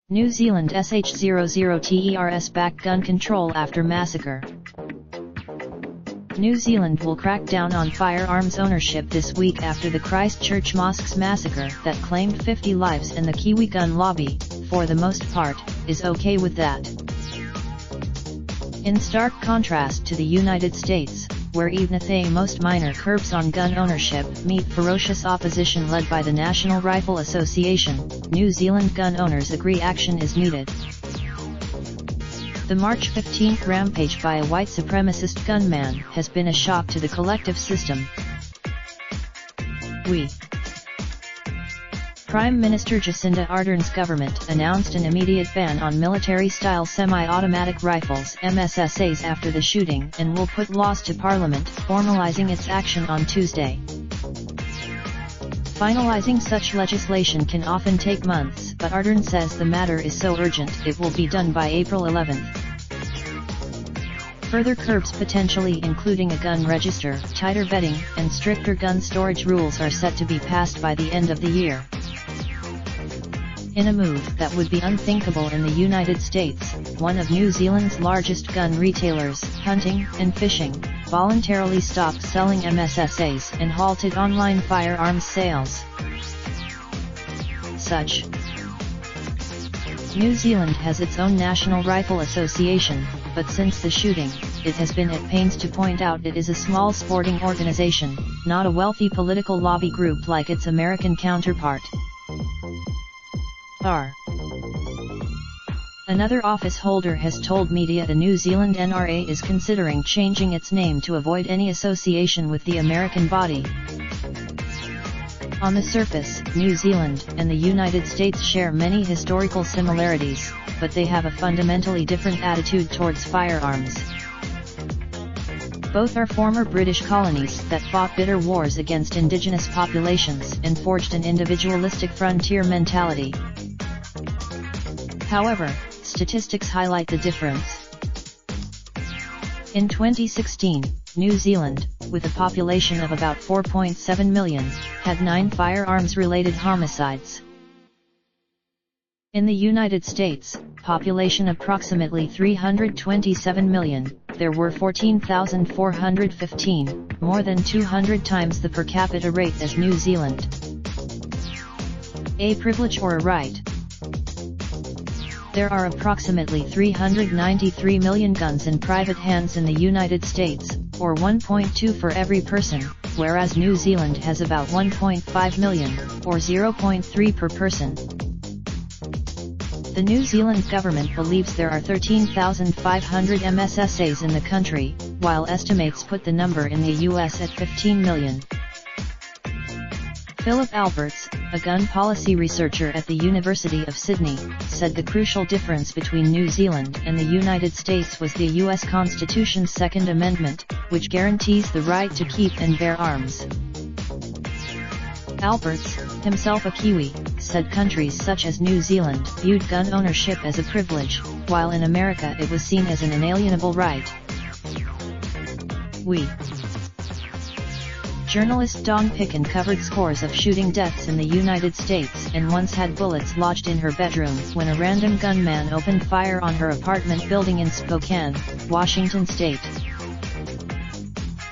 New Zealand sh00ters back gun control after massacre. New Zealand will crack down on firearms ownership this week after the Christchurch mosques massacre that claimed 50 lives, and the Kiwi gun lobby, for the most part, is okay with that. In stark contrast to the United States, where even the most minor curbs on gun ownership meet ferocious opposition led by the National Rifle Association, New Zealand gun owners agree action is needed. The March 15 rampage by a white supremacist gunman has been a shock to the collective system. Prime Minister Jacinda Ardern's government announced an immediate ban on military-style semi-automatic rifles (MSSAs) after the shooting and will put laws to Parliament, formalising its action on Tuesday. Finalising such legislation can often take months, but Ardern says the matter is so urgent it will be done by April 11. Further curbs, potentially including a gun register, tighter vetting, and stricter gun storage rules, are set to be passed by the end of the year. In a move that would be unthinkable in the United States, one of New Zealand's largest gun retailers, Hunting and Fishing, voluntarily stopped selling MSSAs and halted online firearms sales. New Zealand has its own National Rifle Association, but since the shooting, it has been at pains to point out it is a small sporting organization, not a wealthy political lobby group like its American counterpart. Another office holder has told media the New Zealand NRA is considering changing its name to avoid any association with the American body. On the surface, New Zealand and the United States share many historical similarities, but they have a fundamentally different attitude towards firearms. Both are former British colonies that fought bitter wars against indigenous populations and forged an individualistic frontier mentality. However, statistics highlight the difference. In 2016, New Zealand, with a population of about 4.7 million, had 9 firearms-related homicides. In the United States, population approximately 327 million, there were 14,415, more than 200 times the per capita rate as New Zealand. A privilege or a right? There are approximately 393 million guns in private hands in the United States, or 1.2 for every person, whereas New Zealand has about 1.5 million, or 0.3 per person. The New Zealand government believes there are 13,500 MSSAs in the country, while estimates put the number in the US at 15 million. Philip Alberts, a gun policy researcher at the University of Sydney, said the crucial difference between New Zealand and the United States was the US Constitution's Second Amendment, which guarantees the right to keep and bear arms. Alberts, himself a Kiwi, said countries such as New Zealand viewed gun ownership as a privilege, while in America it was seen as an inalienable right. Journalist Dawn Picken covered scores of shooting deaths in the United States and once had bullets lodged in her bedroom when a random gunman opened fire on her apartment building in Spokane, Washington state.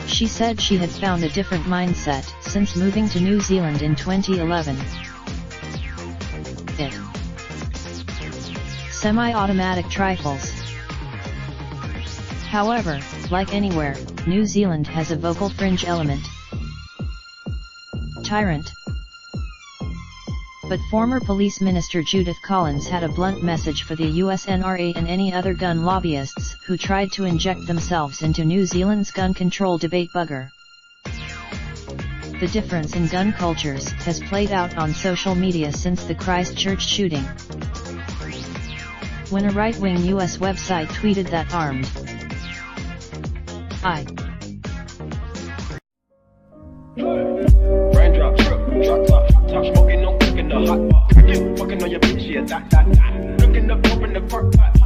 She said she had found a different mindset since moving to New Zealand in 2011. Semi-automatic rifles. However, like anywhere, New Zealand has a vocal fringe element. Tyrant. But former Police Minister Judith Collins had a blunt message for the US NRA and any other gun lobbyists who tried to inject themselves into New Zealand's gun control debate bugger. The difference in gun cultures has played out on social media since the Christchurch shooting. When a right-wing US website tweeted that armed Raindrop, drop top, smoking, no cooking the hot pot. Fucking on your bitch, yeah, that. Looking up, open the park pot.